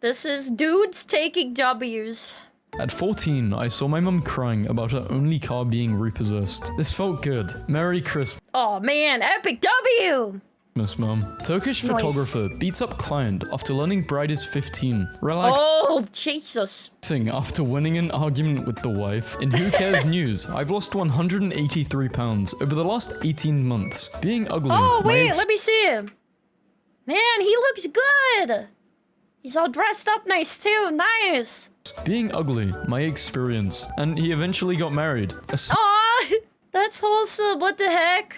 This is dudes taking W's. At 14, I saw my mum crying about her only car being repossessed. This felt good. Merry Christmas, Oh man, epic W! Mum. Turkish Nice. photographer beats up client after learning bride is 15. Relaxing Oh, Jesus. after winning an argument with the wife. In Who Cares News, I've lost 183 pounds over the last 18 months. Being ugly. Oh, my wait, let me see him. Man, he looks good. He's all dressed up nice too. Nice. Being ugly, my experience. And he eventually got married. Aw, that's wholesome. What the heck?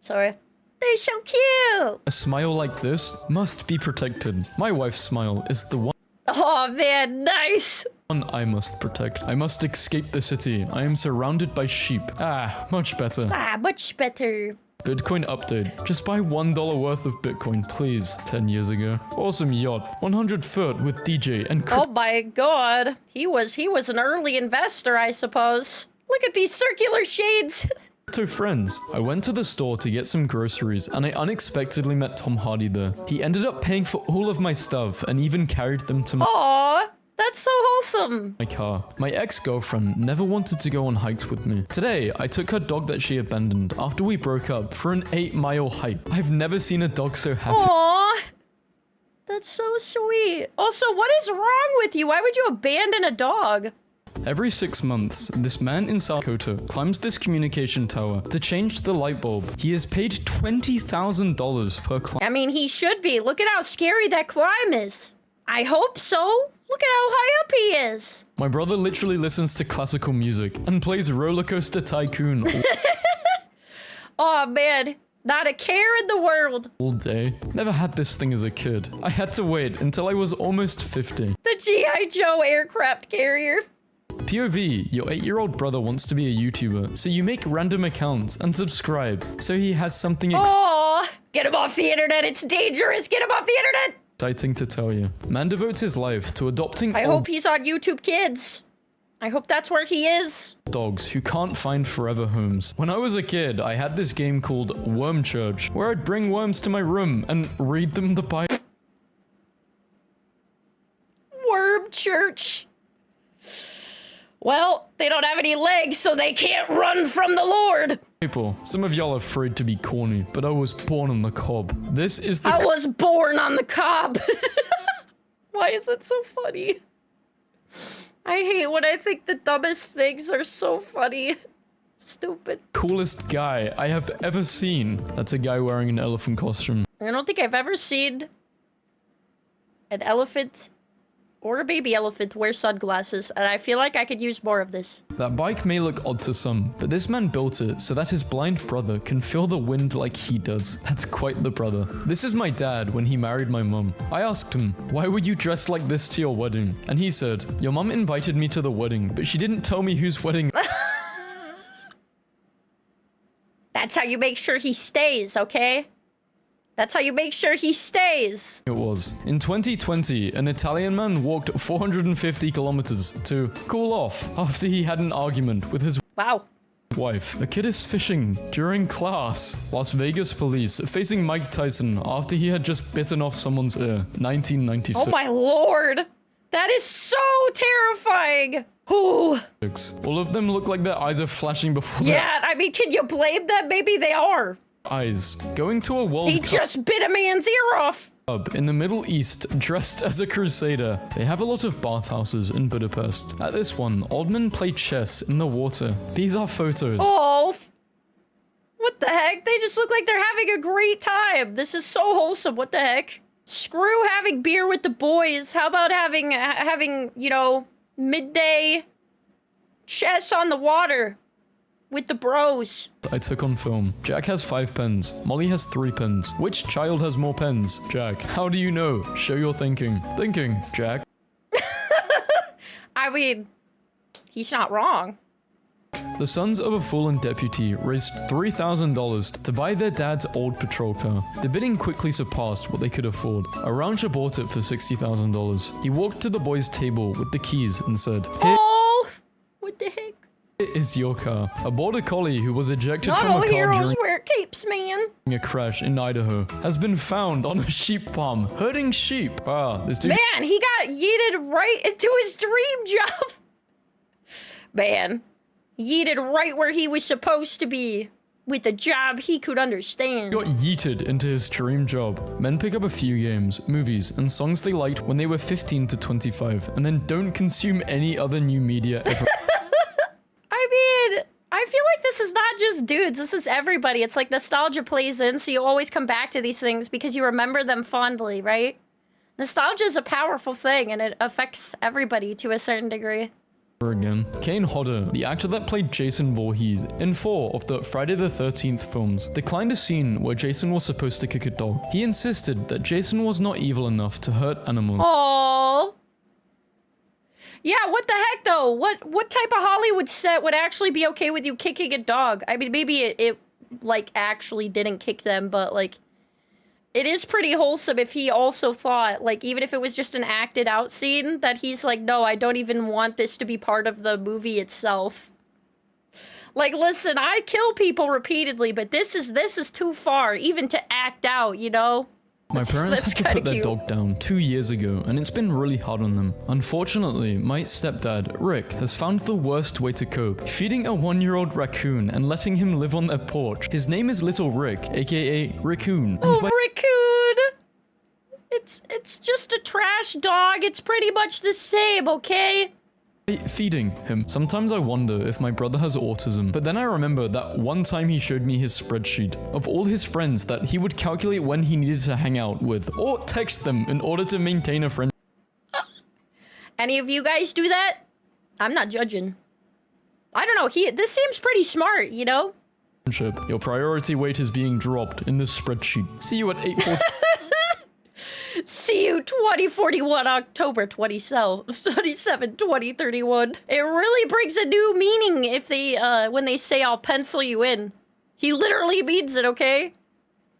Sorry. They're so cute. A smile like this must be protected. My wife's smile is the one Oh man, nice. I must protect. I must escape the city. I am surrounded by sheep. Ah, much better. Ah, much better. Bitcoin update. Just buy $1 worth of Bitcoin, please. 10 years ago. Awesome yacht. 100 foot with DJ and Oh my god. He was an early investor, I suppose. Look at these circular shades. crypto friends. I went to the store to get some groceries and I unexpectedly met Tom Hardy there. He ended up paying for all of my stuff and even carried them to Aw, that's so wholesome. my car. My ex-girlfriend never wanted to go on hikes with me. Today, I took her dog that she abandoned after we broke up for an 8-mile hike. I've never seen a dog so happy. Aw, that's so sweet. Also, what is wrong with you? Why would you abandon a dog? Every 6 months, this man in South Dakota climbs this communication tower to change the light bulb. He is paid $20,000 per climb. I mean, he should be. Look at how scary that climb is. I hope so. Look at how high up he is. My brother literally listens to classical music and plays Roller Coaster Tycoon Oh man, not a care in the world. all day. Never had this thing as a kid. I had to wait until I was almost 50. The G.I. Joe aircraft carrier. POV, your 8-year-old brother wants to be a YouTuber, so you make random accounts and subscribe, so he has something Aw, get him off the internet. It's dangerous. Get him off the internet. exciting to tell you. Man devotes his life to adopting I old hope he's on YouTube Kids. I hope that's where he is. dogs who can't find forever homes. When I was a kid, I had this game called Worm Church, where I'd bring worms to my room and read them the Bible. Worm Church. Well, they don't have any legs, so they can't run from the Lord. People, some of y'all are afraid to be corny, but I was born on the cob. This is the I was born on the cob. Why is it so funny? I hate when I think the dumbest things are so funny. Stupid. coolest guy I have ever seen. That's a guy wearing an elephant costume. I don't think I've ever seen an elephant or a baby elephant wear sunglasses, and I feel like I could use more of this. That bike may look odd to some, but this man built it so that his blind brother can feel the wind like he does. That's quite the brother. This is my dad when he married my mum. I asked him, why were you dressed like this to your wedding? And he said, your mum invited me to the wedding, but she didn't tell me whose wedding. That's how you make sure he stays, okay? That's how you make sure he stays. It was. In 2020, an Italian man walked 450 kilometers to cool off after he had an argument with his Wow. wife. A kid is fishing during class. Las Vegas police facing Mike Tyson after he had just bitten off someone's ear. 1996. Oh my lord. That is so terrifying. Ooh. All of them look like their eyes are flashing before their Yeah, I mean, can you blame them? Maybe they are. eyes. Going to a World He Cup just bit a man's ear off. in the Middle East dressed as a crusader. They have a lot of bathhouses in Budapest. At this one, old men play chess in the water. These are photos. Oh. What the heck? They just look like they're having a great time. This is so wholesome. What the heck? Screw having beer with the boys. How about having, you know, midday chess on the water with the bros? I took on film. Jack has 5 pens. Molly has 3 pens. Which child has more pens? Jack. How do you know? Show your thinking. Thinking, Jack. I mean, he's not wrong. The sons of a fallen deputy raised $3,000 to buy their dad's old patrol car. The bidding quickly surpassed what they could afford. A rancher bought it for $60,000. He walked to the boys' table with the keys and said, "Here Oh, what the heck? is your car." A border collie who was ejected Not from all a car heroes during wear capes, man. A crash in Idaho has been found on a sheep farm, herding sheep. Ah, this dude. Man, he got yeeted right into his dream job. Man, yeeted right where he was supposed to be. With a job he could understand. Got yeeted into his dream job. Men pick up a few games, movies, and songs they liked when they were 15 to 25, and then don't consume any other new media ever. I mean, I feel like this is not just dudes, this is everybody. It's like nostalgia plays in, so you always come back to these things because you remember them fondly, right? Nostalgia is a powerful thing, and it affects everybody to a certain degree. Again. Kane Hodder, the actor that played Jason Voorhees in 4 of the Friday the 13th films, declined a scene where Jason was supposed to kick a dog. He insisted that Jason was not evil enough to hurt animals. Aww. Yeah, what the heck though? What type of Hollywood set would actually be okay with you kicking a dog? I mean, maybe it like actually didn't kick them, but like it is pretty wholesome if he also thought, like, even if it was just an acted out scene, that he's like, no, I don't even want this to be part of the movie itself. Like, listen, I kill people repeatedly, but this is too far, even to act out, you know? My parents had to put their dog down 2 years ago, and it's been really hard on them. Unfortunately, my stepdad, Rick, has found the worst way to cope, feeding a 1-year-old raccoon and letting him live on their porch. His name is Little Rick, aka Raccoon. Oh, Raccoon! It's just a trash dog, it's pretty much the same, okay? Feeding him. Sometimes I wonder if my brother has autism, but then I remember that one time he showed me his spreadsheet of all his friends that he would calculate when he needed to hang out with or text them in order to maintain a friendship. Any of you guys do that? I'm not judging. I don't know, this seems pretty smart, you know? Your priority weight is being dropped in this spreadsheet. See you at 8:40. See you 2041, October 27, 2031. It really brings a new meaning if they, when they say I'll pencil you in. He literally means it, okay?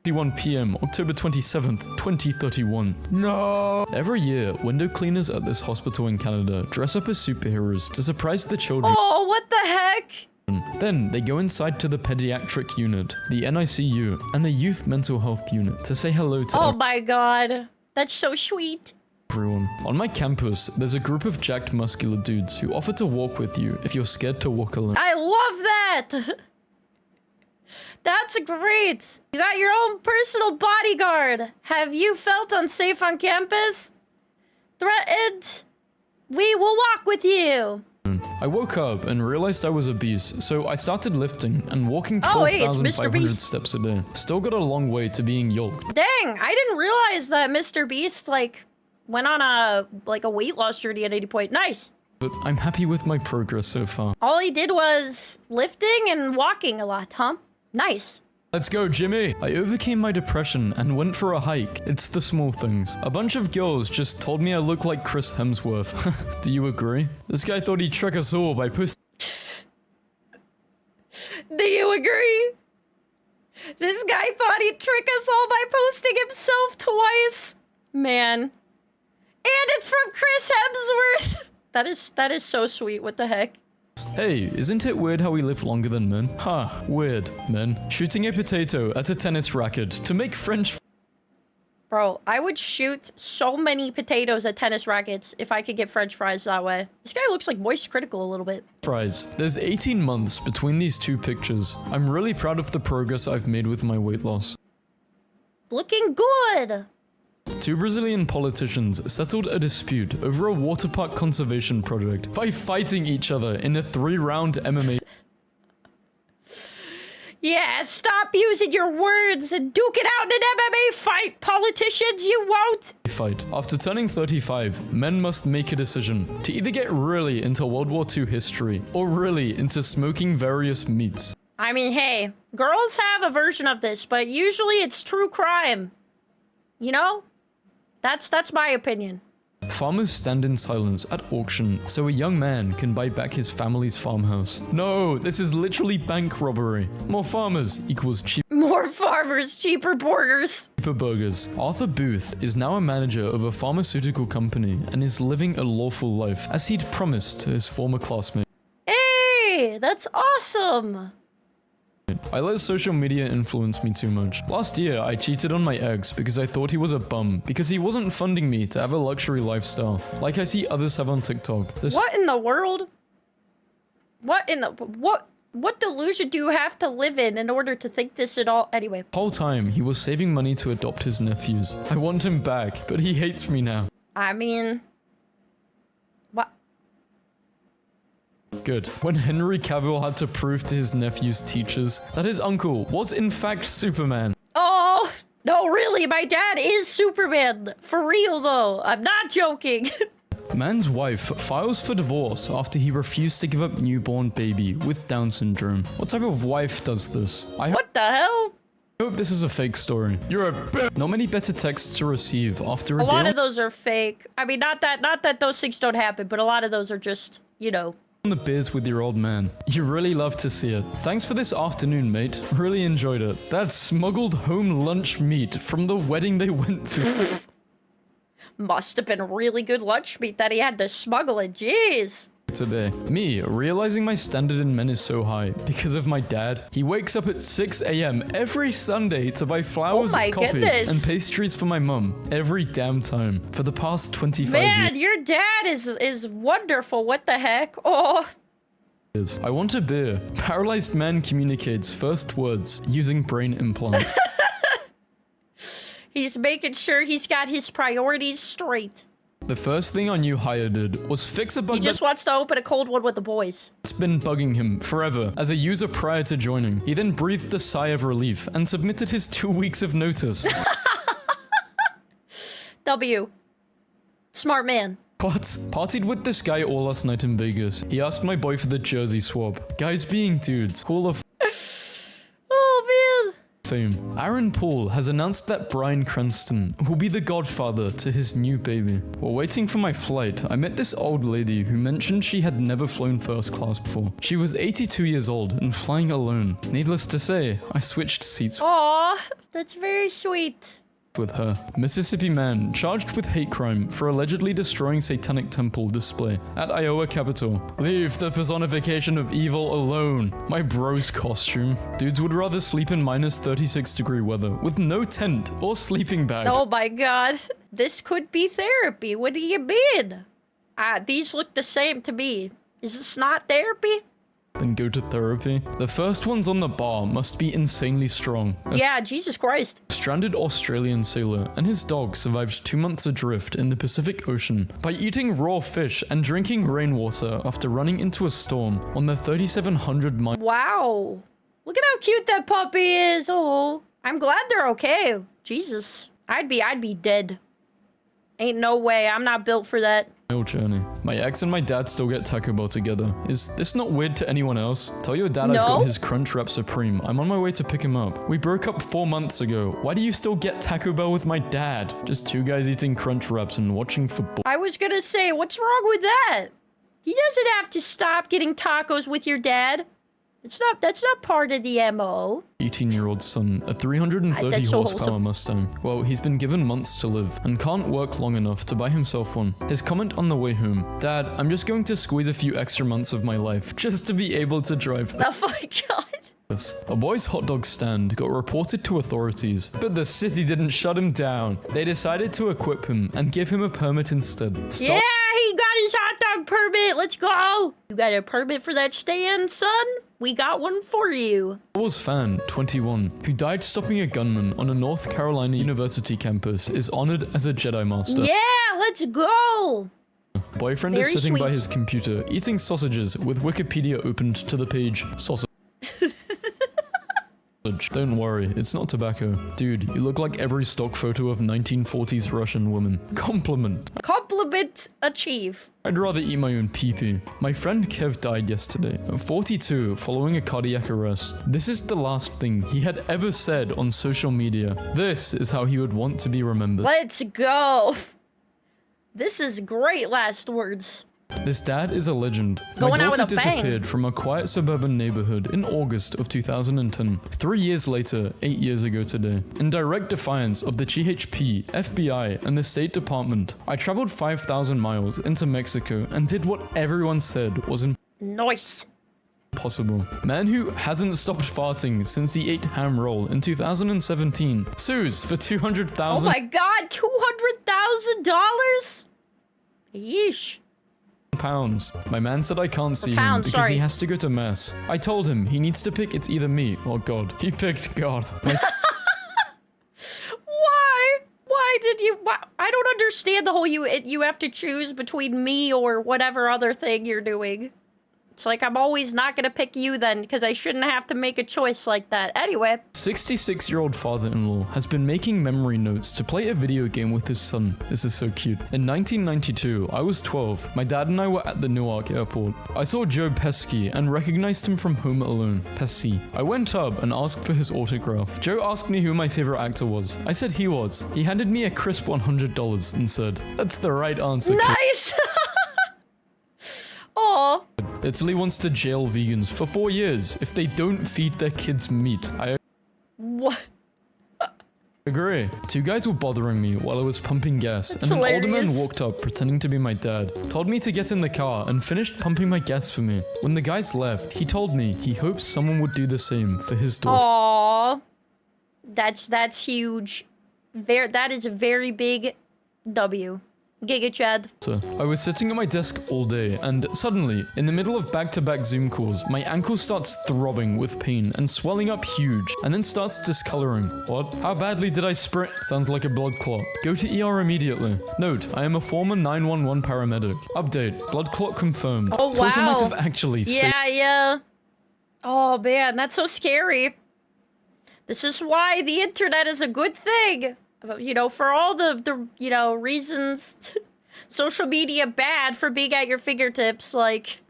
1 p.m. October 27th, 2031. No! Every year, window cleaners at this hospital in Canada dress up as superheroes to surprise the children. Oh, what the heck? Then they go inside to the pediatric unit, the NICU, and the youth mental health unit to say hello to Oh my god. That's so sweet. Everyone. On my campus, there's a group of jacked muscular dudes who offer to walk with you if you're scared to walk alone. I love that! That's great! You got your own personal bodyguard! Have you felt unsafe on campus? Threatened? We will walk with you! I woke up and realized I was obese, so I started lifting and walking 12,500 steps a day. Still got a long way to being yoked. Dang, I didn't realize that Mr. Beast, like, went on a weight loss journey at any point. Nice. But I'm happy with my progress so far. All he did was lifting and walking a lot, huh? Nice. Let's go, Jimmy! I overcame my depression and went for a hike. It's the small things. A bunch of girls just told me I look like Chris Hemsworth. Do you agree? This guy thought he'd trick us all by posting. Do you agree? This guy thought he'd trick us all by posting himself twice. Man. And it's from Chris Hemsworth! That is so sweet, what the heck? Hey, isn't it weird how we live longer than men? Huh, weird, men. Shooting a potato at a tennis racket to make French. Bro, I would shoot so many potatoes at tennis rackets if I could get French fries that way. This guy looks like moist critical a little bit. Fries. There's 18 months between these two pictures. I'm really proud of the progress I've made with my weight loss. Looking good! 2 Brazilian politicians settled a dispute over a water park conservation project by fighting each other in a 3-round MMA. Yeah, stop using your words and duke it out in an MMA fight, politicians, you won't! Fight. After turning 35, men must make a decision to either get really into World War II history or really into smoking various meats. I mean, hey, girls have a version of this, but usually it's true crime. You know? That's my opinion. Farmers stand in silence at auction so a young man can buy back his family's farmhouse. No, this is literally bank robbery. More farmers equals More farmers, cheaper burgers. cheaper burgers. Arthur Booth is now a manager of a pharmaceutical company and is living a lawful life as he'd promised to his former classmate. Hey, that's awesome. right. I let social media influence me too much. Last year, I cheated on my ex because I thought he was a bum, because he wasn't funding me to have a luxury lifestyle, like I see others have on TikTok. What in the world? What delusion do you have to live in order to think this at all? Anyway. Whole time, he was saving money to adopt his nephews. I want him back, but he hates me now. I mean... What? Good. When Henry Cavill had to prove to his nephew's teachers that his uncle was in fact Superman. Oh, no, really, my dad is Superman. For real, though. I'm not joking. Man's wife files for divorce after he refused to give up newborn baby with Down syndrome. What type of wife does this? What the hell? I hope this is a fake story. You're a bitch. Not many better texts to receive after a lot of those are fake. I mean, not that those things don't happen, but a lot of those are just, you know. On the beers with your old man. You really love to see it. Thanks for this afternoon, mate. Really enjoyed it. That smuggled home lunch meat from the wedding they went to. Must have been really good lunch meat that he had to smuggle it. Jeez. Today. Me, realizing my standard in men is so high because of my dad. He wakes up at 6 a.m. every Sunday to buy flowers, coffee, and pastries for my mum every damn time for the past 25 years. Man, your dad is wonderful. What the heck? Oh. I want a beer. Paralyzed man communicates first words using brain implants. He's making sure he's got his priorities straight. The first thing our new hire did was fix a bug. He just wants to open a cold one with the boys. It's been bugging him forever as a user prior to joining. He then breathed a sigh of relief and submitted his 2 weeks of notice. W. Smart man. What? Partied with this guy all last night in Vegas. He asked my boy for the jersey swap. Guys being dudes. Hall of Oh, man. Fame. Aaron Paul has announced that Bryan Cranston will be the godfather to his new baby. While waiting for my flight, I met this old lady who mentioned she had never flown first class before. She was 82 years old and flying alone. Needless to say, I switched seats. Aw, that's very sweet. With her. Mississippi man charged with hate crime for allegedly destroying satanic temple display at Iowa Capitol. Leave the personification of evil alone. My bro's costume. Dudes would rather sleep in minus 36-degree weather with no tent or sleeping bag. Oh my god. This could be therapy. What do you mean? These look the same to me. Is this not therapy? Then go to therapy. The first ones on the bar must be insanely strong. Yeah, Jesus Christ. A stranded Australian sailor and his dog survived 2 months adrift in the Pacific Ocean by eating raw fish and drinking rainwater after running into a storm on the 3,700 mile. Wow. Look at how cute that puppy is. Oh, I'm glad they're okay. Jesus. I'd be dead. Ain't no way. I'm not built for that. Journey. My ex and my dad still get Taco Bell together. Is this not weird to anyone else? Tell your dad No. I've got his Crunchwrap Supreme. I'm on my way to pick him up. We broke up 4 months ago. Why do you still get Taco Bell with my dad? Just two guys eating Crunchwraps and watching football. I was gonna say, what's wrong with that? He doesn't have to stop getting tacos with your dad. That's not part of the MO. 18-year-old son, a 330 That's so horsepower wholesome. Mustang. Well, he's been given months to live and can't work long enough to buy himself one. His comment on the way home, Dad, I'm just going to squeeze a few extra months of my life just to be able to drive Oh my god. this. A boy's hot dog stand got reported to authorities, but the city didn't shut him down. They decided to equip him and give him a permit instead. Yeah, he got his hot dog permit. Let's go. You got a permit for that stand, son? We got one for you. Star Wars fan, 21, who died stopping a gunman on a North Carolina University campus, is honored as a Jedi Master. Yeah, let's go. Boyfriend Very is sitting by sweet. his computer, eating sausages with Wikipedia opened to the page sausage. Don't worry, it's not tobacco. Dude, you look like every stock photo of 1940s Russian woman. Compliment. Compliment achieve. I'd rather eat my own pee-pee. My friend Kev died yesterday, at 42, following a cardiac arrest. This is the last thing he had ever said on social media. This is how he would want to be remembered. Let's go. This is great last words. This dad is a legend. Going My out with daughter a bang. disappeared from a quiet suburban neighborhood in August of 2010. 3 years later, 8 years ago today, in direct defiance of the GHP, FBI, and the State Department, I traveled 5,000 miles into Mexico and did what everyone said was Nice. possible. Man who hasn't stopped farting since he ate ham roll in 2017 sues for $200,000. Oh my god, $200,000? Yeesh. Pounds. My man said I can't see him because he has to go to mass. I told him he needs to pick it's either me or God. He picked God. Why did you? I don't understand the whole you have to choose between me or whatever other thing you're doing. It's like I'm always not gonna pick you then because I shouldn't have to make a choice like that. Anyway. 66-year-old father-in-law has been making memory notes to play a video game with his son. This is so cute. In 1992, I was 12. My dad and I were at the Newark airport. I saw Joe Pesci and recognized him from Home Alone. Pesci. I went up and asked for his autograph. Joe asked me who my favorite actor was. I said he was. He handed me a crisp $100 and said, "That's the right answer." Nice! Aw. Italy wants to jail vegans for 4 years if they don't feed their kids meat. What? Agree. 2 guys were bothering me while I was pumping gas, and an older man walked up pretending to be my dad, told me to get in the car, and finished pumping my gas for me. When the guys left, he told me he hopes someone would do the same for his daughter. Aww. That's huge. That is a very big W. Giga Chad. I was sitting at my desk all day, and suddenly, in the middle of back-to-back Zoom calls, my ankle starts throbbing with pain and swelling up huge, and then starts discoloring. What? How badly did I sprain? Sounds like a blood clot. Go to ER immediately. Note, I am a former 911 paramedic. Update, blood clot confirmed. Oh, wow. Tulsa might have actually Yeah. Oh, man, that's so scary. This is why the internet is a good thing. You know, for all the reasons social media bad for being at your fingertips, like,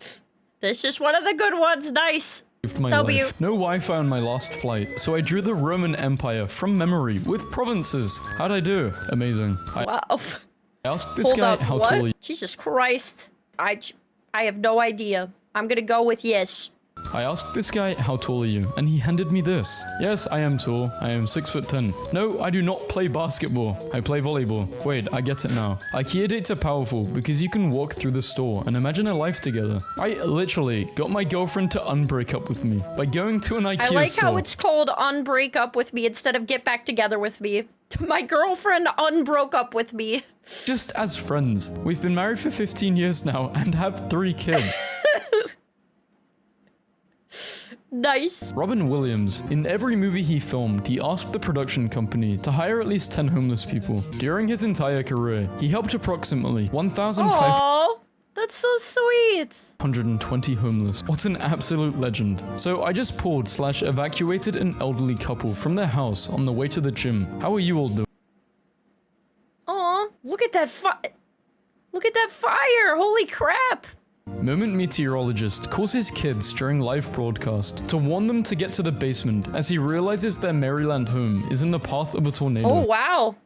this is one of the good ones. Nice. My life. No Wi-Fi on my last flight, so I drew the Roman Empire from memory with provinces. How'd I do? Amazing. Wow. I asked this guy how tall he... Jesus Christ. I have no idea. I'm gonna go with yes. I asked this guy, how tall are you? And he handed me this. Yes, I am tall. I am 6'10". No, I do not play basketball. I play volleyball. Wait, I get it now. IKEA dates are powerful because you can walk through the store and imagine a life together. I literally got my girlfriend to unbreak up with me by going to an IKEA store. I like how it's called unbreak up with me instead of get back together with me. My girlfriend unbroke up with me. Just as friends. We've been married for 15 years now and have 3 kids. Nice. Robin Williams. In every movie he filmed, he asked the production company to hire at least 10 homeless people. During his entire career, he helped approximately 1,500... That's so sweet. 120 homeless. What an absolute legend. So I just pulled/evacuated an elderly couple from their house on the way to the gym. How are you all doing? Aw, look at that Look at that fire. Holy crap. Moment meteorologist calls his kids during live broadcast to warn them to get to the basement as he realizes their Maryland home is in the path of a tornado. Oh, wow.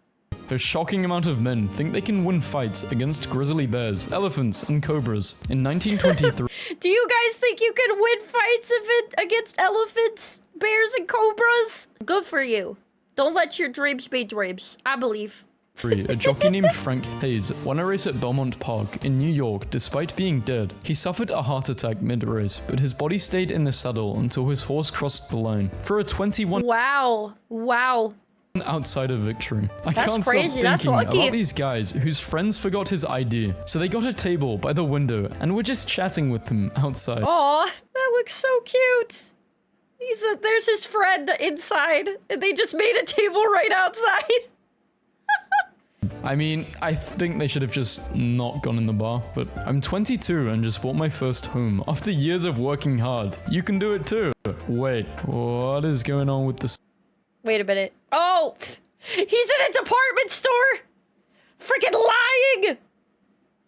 A shocking amount of men think they can win fights against grizzly bears, elephants, and cobras. In 1923... Do you guys think you can win fights against elephants, bears, and cobras? Good for you. Don't let your dreams be dreams. I believe. A jockey named Frank Hayes won a race at Belmont Park in New York despite being dead. He suffered a heart attack mid-race, but his body stayed in the saddle until his horse crossed the line. For a 21... Wow. outside of victory. I That's can't crazy. stop That's thinking lucky. about these guys whose friends forgot his ID. So they got a table by the window and were just chatting with him outside. Aw, that looks so cute. There's his friend inside, and they just made a table right outside. I mean, I think they should have just not gone in the bar, but I'm 22 and just bought my first home after years of working hard. You can do it too. Wait, what is going on with this? Wait a minute. Oh, he's in a department store. Freaking lying.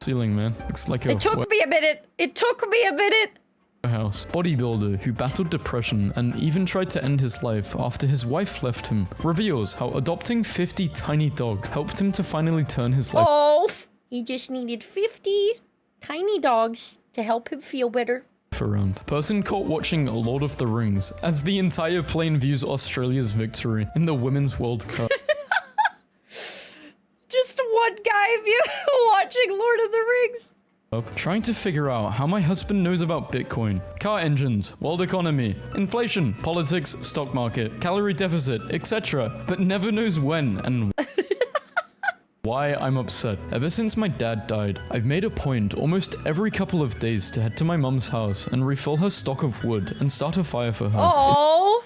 Ceiling, man. Looks like a... It took me a minute. House. Bodybuilder who battled depression and even tried to end his life after his wife left him reveals how adopting 50 tiny dogs helped him to finally turn his life. Oh, he just needed 50 tiny dogs to help him feel better. Around. Person caught watching Lord of the Rings as the entire plane views Australia's victory in the Women's World Cup. Just one guy watching Lord of the Rings. up trying to figure out how my husband knows about Bitcoin, car engines, world economy, inflation, politics, stock market, calorie deficit, etc., but never knows when and why I'm upset. Ever since my dad died, I've made a point almost every couple of days to head to my mum's house and refill her stock of wood and start a fire for her. Oh.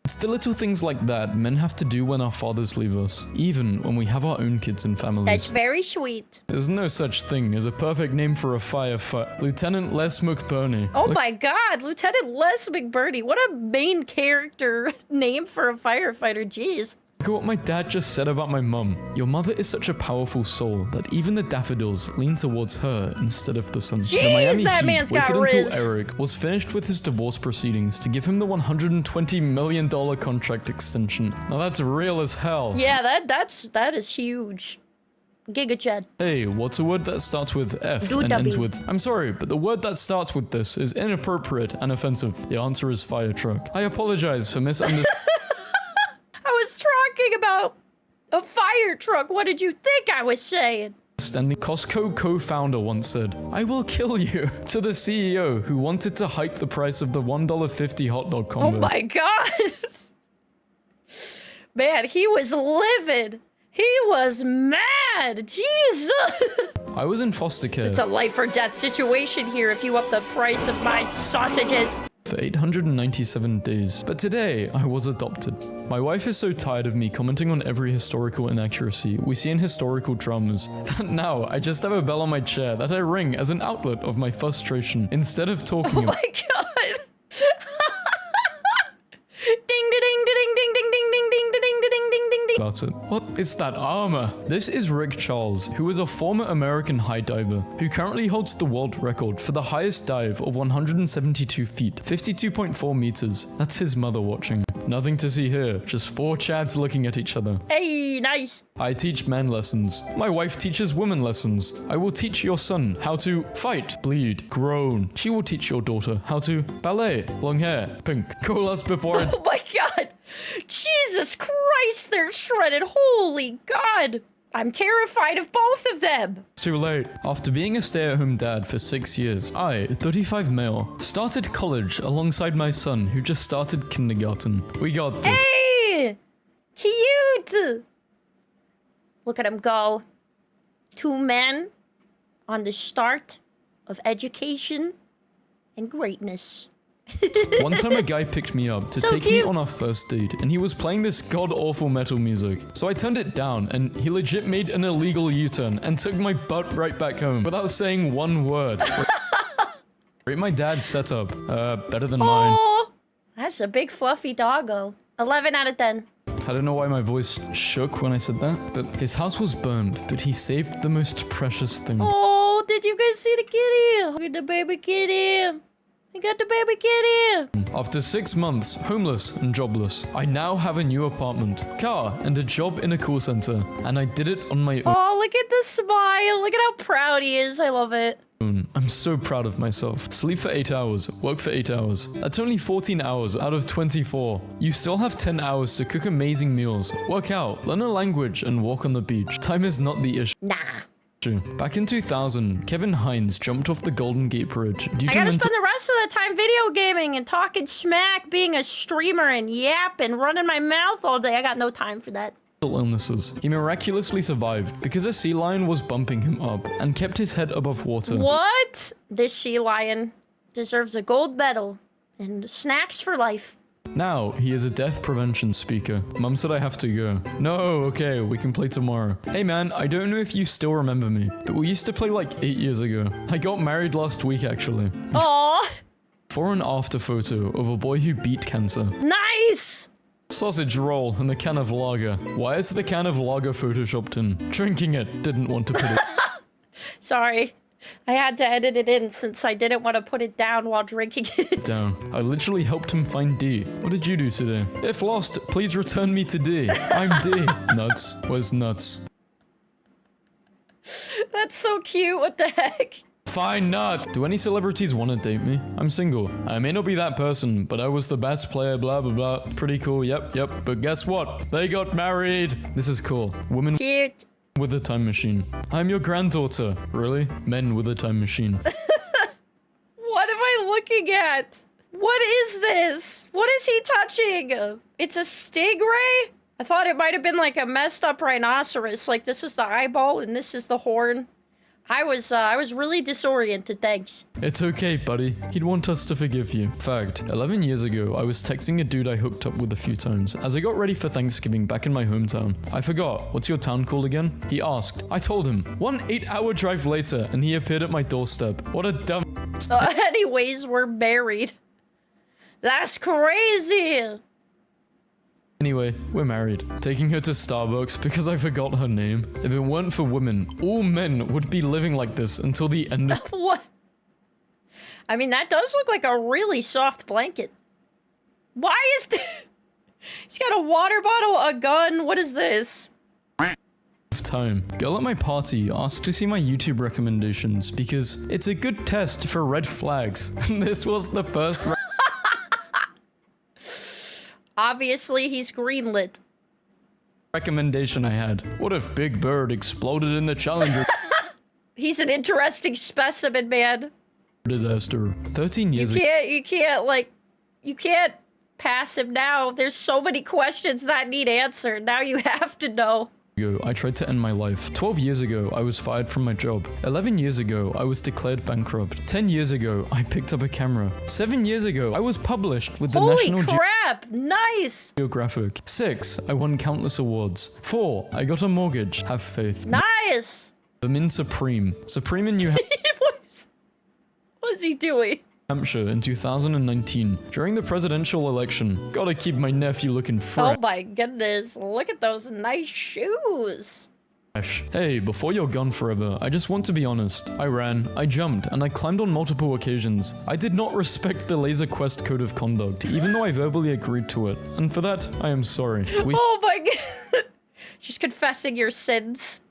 It's the little things like that men have to do when our fathers leave us, even when we have our own kids and families. That's very sweet. There's no such thing as a perfect name for a firefighter. Lieutenant Les McBurney. Oh my god, Lieutenant Les McBurney. What a main character name for a firefighter, jeez. Look at what my dad just said about my mum. Your mother is such a powerful soul that even the daffodils lean towards her instead of the sun. Jeez, that man's got waited riz. until Eric was finished with his divorce proceedings to give him the $120 million contract extension. Now that's real as hell. Yeah, that is huge. Gigachad. Hey, what's a word that starts with F and ends with... I'm sorry, but the word that starts with this is inappropriate and offensive. The answer is fire truck. I apologize for misunderstanding. I was talking about a fire truck. What did you think I was saying? Costco co-founder once said, "I will kill you," to the CEO who wanted to hike the price of the $1.50 hot dog combo. Oh my god. Man, he was livid. He was mad. Jesus. I was in foster care. It's a life or death situation here if you up the price of my sausages. For 897 days. But today, I was adopted. My wife is so tired of me commenting on every historical inaccuracy we see in historical dramas that now I just have a bell on my chair that I ring as an outlet of my frustration instead of talking Oh my god. Ding ding ding ding ding ding ding ding ding ding ding ding ding. about it. What? It's that armor. This is Rick Charles, who is a former American high diver who currently holds the world record for the highest dive of 172 feet, 52.4 meters. That's his mother watching. Nothing to see here, just four Chads looking at each other. Hey, nice. I teach man lessons. My wife teaches women lessons. I will teach your son how to fight, bleed, groan. She will teach your daughter how to ballet, long hair, pink, coalesce before it's... Oh my god. Jesus Christ, they're shredded. Holy god. I'm terrified of both of them. too late. After being a stay-at-home dad for 6 years, I, 35 male, started college alongside my son who just started kindergarten. We got this. Hey! Cute! Look at him go. 2 men on the start of education and greatness. One time a guy picked me up to So take me cute. on our first date, and he was playing this god-awful metal music. So I turned it down, and he legit made an illegal U-turn and took my butt right back home without saying one word. Rate my dad's setup. Better than mine. Oh, that's a big fluffy doggo. 11 out of 10. I don't know why my voice shook when I said that, but his house was burned, but he saved the most precious thing. Oh, did you guys see the kitty? Look at the baby kitty. I got the baby kitty. After 6 months, homeless and jobless, I now have a new apartment, car, and a job in a call center, and I did it on my own. Oh, look at the smile. Look at how proud he is. I love it. I'm so proud of myself. Sleep for 8 hours, work for 8 hours. That's only 14 hours out of 24. You still have 10 hours to cook amazing meals, work out, learn a language, and walk on the beach. Time is not the issue. Nah. Back in 2000, Kevin Hines jumped off the Golden Gate Bridge due I to gotta spend the rest of the time video gaming and talking smack, being a streamer and yapping, running my mouth all day. I got no time for that. illnesses. He miraculously survived because a sea lion was bumping him up and kept his head above water. What? This sea lion deserves a gold medal and snacks for life. Now, he is a death prevention speaker. Mum said I have to go. No, okay, we can play tomorrow. Hey man, I don't know if you still remember me, but we used to play like 8 years ago. I got married last week actually. Aww. Before and after photo of a boy who beat cancer. Nice. Sausage roll and a can of lager. Why is the can of lager photoshopped in? Drinking it, didn't want to put it Sorry. I had to edit it in since I didn't want to put it down while drinking it. down. I literally helped him find D. What did you do today? If lost, please return me to D. I'm D. Nuts. Where's nuts? That's so cute. What the heck? Fine nuts. Do any celebrities want to date me? I'm single. I may not be that person, but I was the best player, blah, blah, blah. Pretty cool. Yep. But guess what? They got married. This is cool. Women Cute. with a time machine. I'm your granddaughter. Really? Men with a time machine. What am I looking at? What is this? What is he touching? It's a stingray? I thought it might have been like a messed up rhinoceros. Like this is the eyeball and this is the horn. I was really disoriented, thanks. It's okay, buddy. He'd want us to forgive you. Fact, 11 years ago, I was texting a dude I hooked up with a few times as I got ready for Thanksgiving back in my hometown. I forgot, what's your town called again? He asked. I told him. 1 8-hour drive later, and he appeared at my doorstep. What a dumb... Anyways, we're married. That's crazy! Anyway, we're married. Taking her to Starbucks because I forgot her name. If it weren't for women, all men would be living like this until the end of... What? I mean, that does look like a really soft blanket. Why is this? He's got a water bottle, a gun, what is this? Time. Girl at my party asked to see my YouTube recommendations because it's a good test for red flags. And this was the first... Obviously, he's greenlit. recommendation I had. What if Big Bird exploded in the Challenger? He's an interesting specimen, man. Disaster. 13 years ago. You can't pass him now. There's so many questions that need answered. Now you have to know. I tried to end my life. 12 years ago, I was fired from my job. 11 years ago, I was declared bankrupt. 10 years ago, I picked up a camera. 7 years ago, I was published with the National Holy crap! Nice! Geographic. 6, I won countless awards. 4, I got a mortgage. Have faith. Nice! I'm in Supreme. Supreme in New What's he doing? Hampshire in 2019 during the presidential election. Gotta keep my nephew looking fresh. Oh my goodness, look at those nice shoes. Hey, before you're gone forever, I just want to be honest. I ran, I jumped, and I climbed on multiple occasions. I did not respect the Laser Quest code of conduct, even though I verbally agreed to it. And for that, I am sorry. Oh my god. Just confessing your sins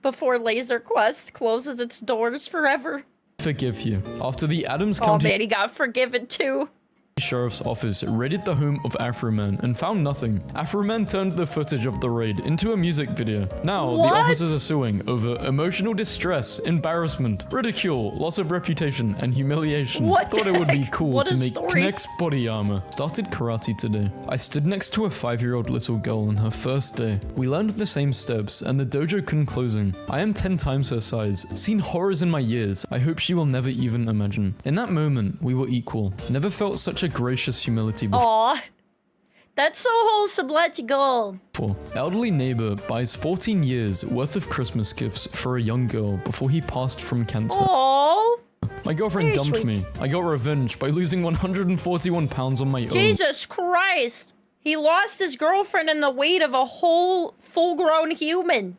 before Laser Quest closes its doors forever. Forgive you. After the Adams Oh County man, he got forgiven too. Sheriff's Office raided the home of Afro-Man and found nothing. Afro-Man turned the footage of the raid into a music video. Now, What? the officers are suing over emotional distress, embarrassment, ridicule, loss of reputation, and humiliation. What Thought the it would be heck? cool What to a make story. Kinect's body armor. Started karate today. I stood next to a 5-year-old little girl on her first day. We learned the same steps, and the dojo couldn't closing. I am 10 times her size, seen horrors in my years. I hope she will never even imagine. In that moment, we were equal. Never felt such a gracious humility before. Aw. That's so wholesome, let's go. Elderly neighbor buys 14 years worth of Christmas gifts for a young girl before he passed from cancer. Oh, My girlfriend very dumped sweet. me. I got revenge by losing 141 pounds on my own. Jesus Christ. He lost his girlfriend in the weight of a whole full-grown human.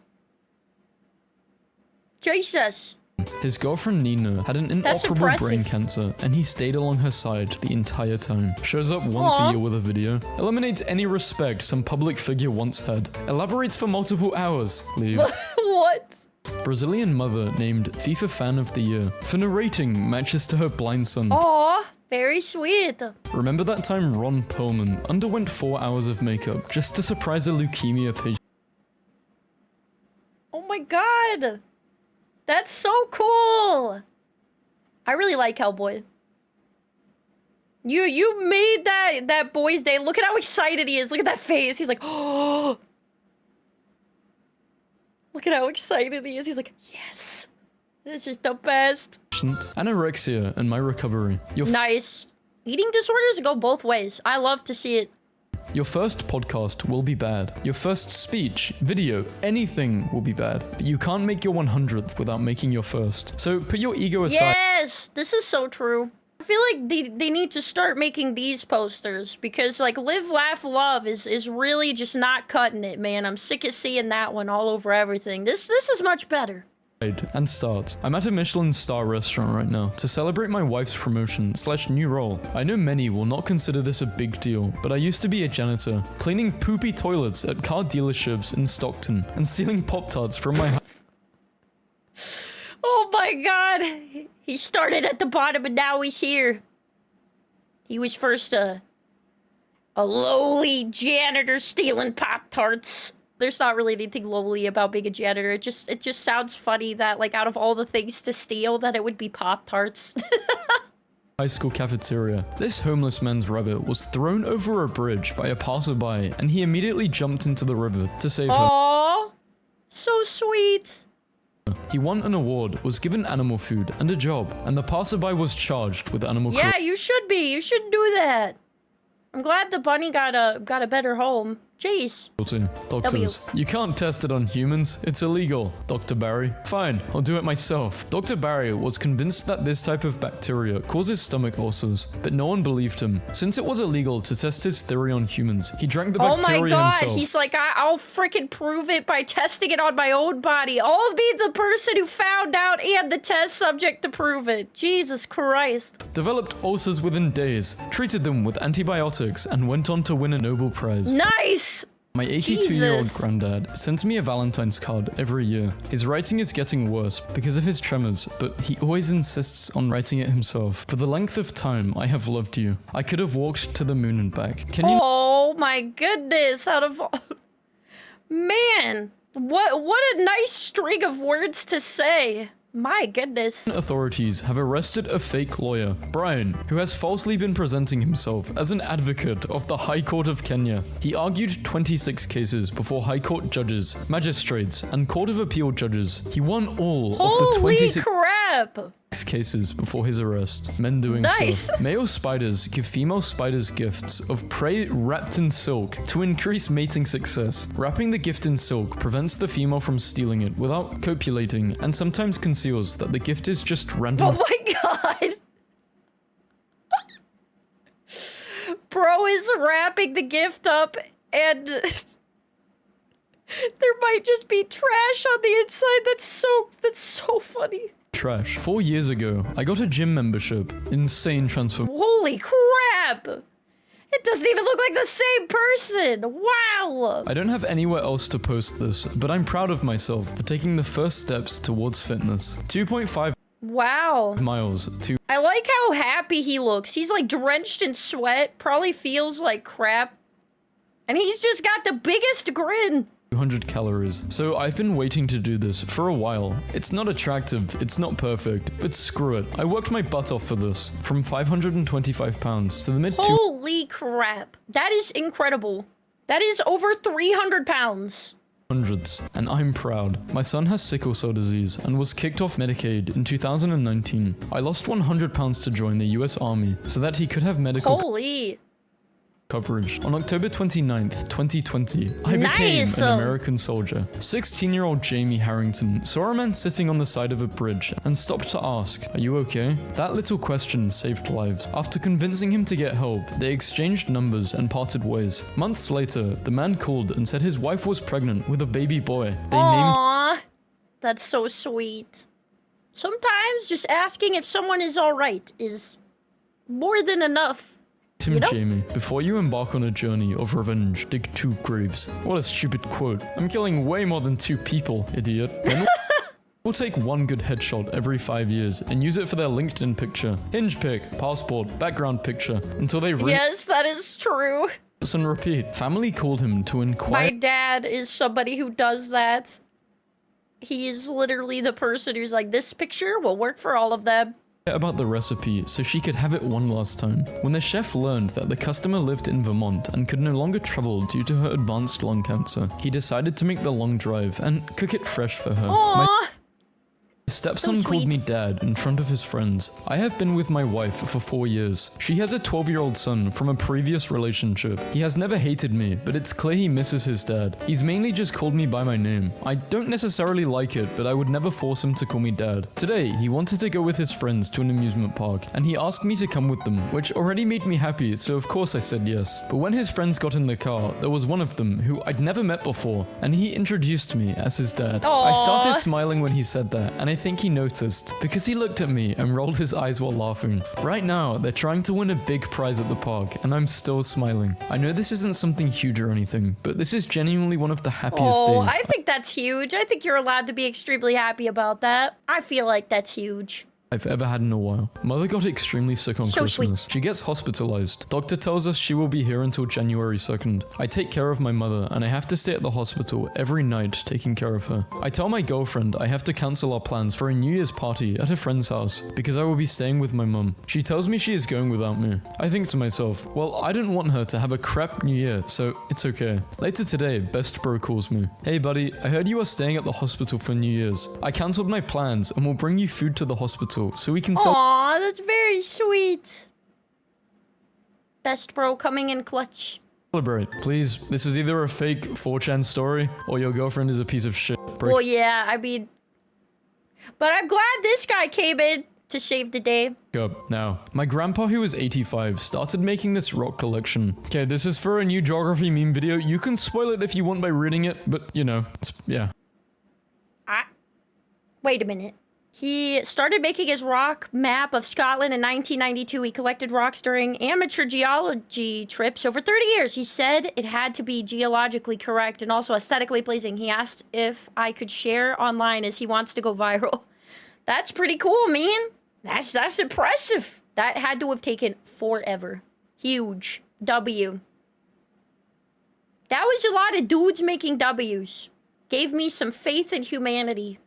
Jesus. His girlfriend Nina had an That's inoperable brain impressive. cancer, and he stayed along her side the entire time. Shows up once Aw. a year with a video. Eliminates any respect some public figure once had. Elaborates for multiple hours. Leaves. What? Brazilian mother named FIFA Fan of the Year for narrating matches to her blind son. Aw, very sweet. Remember that time Ron Perlman underwent 4 hours of makeup just to surprise a leukemia patient? Oh my god. That's so cool. I really like Hellboy. You made that boy's day. Look at how excited he is. Look at that face. He's like, oh. Look at how excited he is. He's like, yes. This is the best. Anorexia and my recovery. Nice. Eating disorders go both ways. I love to see it. Your first podcast will be bad. Your first speech, video, anything will be bad. But you can't make your 100th without making your first. So put your ego aside. Yes, this is so true. I feel like they need to start making these posters because like Live, Laugh, Love is really just not cutting it, man. I'm sick of seeing that one all over everything. This is much better. And start. I'm at a Michelin star restaurant right now to celebrate my wife's promotion / new role. I know many will not consider this a big deal, but I used to be a janitor, cleaning poopy toilets at car dealerships in Stockton and stealing Pop-Tarts from my Oh my god. He started at the bottom and now he's here. He was first a lowly janitor stealing Pop-Tarts. There's not really anything lonely about being a janitor. It just sounds funny that, like, out of all the things to steal, that it would be Pop-Tarts. high school cafeteria. This homeless man's rabbit was thrown over a bridge by a passerby, and he immediately jumped into the river to save her. Aww, so sweet. He won an award, was given animal food and a job, and the passerby was charged with animal cruelty. Yeah, you should be. You shouldn't do that. I'm glad the bunny got a better home. Jeez. Doctors, you can't test it on humans. It's illegal. Dr. Barry. Fine, I'll do it myself. Dr. Barry was convinced that this type of bacteria causes stomach ulcers, but no one believed him. Since it was illegal to test his theory on humans, he drank the bacteria himself. Oh my god, he's like, I'll freaking prove it by testing it on my own body. I'll be the person who found out and the test subject to prove it. Jesus Christ. Developed ulcers within days, treated them with antibiotics, and went on to win a Nobel Prize. Nice! My 82-year-old Jesus. granddad sends me a Valentine's card every year. His writing is getting worse because of his tremors, but he always insists on writing it himself. For the length of time I have loved you, I could have walked to the moon and back. Can you— Oh my goodness, out of all... Man, what a nice string of words to say. My goodness. Authorities have arrested a fake lawyer, Brian, who has falsely been presenting himself as an advocate of the High Court of Kenya. He argued 26 cases before High Court judges, magistrates, and Court of Appeal judges. He won all of the 26 crap! cases before his arrest. Men doing Nice. so. Male spiders give female spiders gifts of prey wrapped in silk to increase mating success. Wrapping the gift in silk prevents the female from stealing it without copulating, and sometimes conceals that the gift is just random. Oh my god! Bro is wrapping the gift up and there might just be trash on the inside. That's so funny. Trash. 4 years ago, I got a gym membership. Insane transformation. Holy crap! It doesn't even look like the same person! Wow! I don't have anywhere else to post this, but I'm proud of myself for taking the first steps towards fitness. 2.5 Wow. miles to I like how happy he looks. He's like drenched in sweat, probably feels like crap. And he's just got the biggest grin. 200 calories. So I've been waiting to do this for a while. It's not attractive, it's not perfect, but screw it. I worked my butt off for this. From 525 pounds to the mid Holy crap. That is incredible. That is over 300 pounds. 200s, and I'm proud. My son has sickle cell disease and was kicked off Medicaid in 2019. I lost 100 pounds to join the US Army so that he could have medical Holy. coverage. On October 29th, 2020, I became an American soldier. 16-year-old Jamie Harrington saw a man sitting on the side of a bridge and stopped to ask, "Are you okay?" That little question saved lives. After convincing him to get help, they exchanged numbers and parted ways. Months later, the man called and said his wife was pregnant with a baby boy. They named Aww. That's so sweet. Sometimes just asking if someone is alright is more than enough. him Jamie. Before you embark on a journey of revenge, dig 2 graves. What a stupid quote. I'm killing way more than 2 people, idiot. Then we'll take 1 good headshot every 5 years and use it for their LinkedIn picture, hinge pic, passport, background picture, until they Yes, that is true. and repeat. Family called him to My inquire dad is somebody who does that. He is literally the person who's like, this picture will work for all of them. about the recipe so she could have it one last time. When the chef learned that the customer lived in Vermont and could no longer travel due to her advanced lung cancer, he decided to make the long drive and cook it fresh for her. Aww. My stepson So called sweet. me dad in front of his friends. I have been with my wife for 4 years. She has a 12-year-old son from a previous relationship. He has never hated me, but it's clear he misses his dad. He's mainly just called me by my name. I don't necessarily like it, but I would never force him to call me dad. Today, he wanted to go with his friends to an amusement park, and he asked me to come with them, which already made me happy, so of course I said yes. But when his friends got in the car, there was one of them who I'd never met before, and he introduced me as his dad. I started Aww. smiling when he said that, and I think he noticed, because he looked at me and rolled his eyes while laughing. Right now, they're trying to win a big prize at the park, and I'm still smiling. I know this isn't something huge or anything, but this is genuinely one of the happiest days. I think that's huge. I think you're allowed to be extremely happy about that. I feel like that's huge. I've ever had in a while. Mother got extremely sick on So Christmas. sweet. She gets hospitalized. Doctor tells us she will be here until January 2nd. I take care of my mother and I have to stay at the hospital every night taking care of her. I tell my girlfriend I have to cancel our plans for a New Year's party at a friend's house because I will be staying with my mum. She tells me she is going without me. I think to myself, well, I didn't want her to have a crap New Year, so it's okay. Later today, best bro calls me. Hey buddy, I heard you are staying at the hospital for New Year's. I cancelled my plans and will bring you food to the hospital so we can Aw, that's very sweet. Best bro coming in clutch. celebrate. Please, this is either a fake 4chan story or your girlfriend is a piece of shit. Well, yeah, I mean... But I'm glad this guy came in to save the day. Up now. My grandpa, who is 85, started making this rock collection. Okay, this is for a new geography meme video. You can spoil it if you want by reading it, but you know, yeah. Wait a minute. He started making his rock map of Scotland in 1992. He collected rocks during amateur geology trips over 30 years. He said it had to be geologically correct and also aesthetically pleasing. He asked if I could share online as he wants to go viral. That's pretty cool, man. That's impressive. That had to have taken forever. Huge. W. That was a lot of dudes making W's. Gave me some faith in humanity.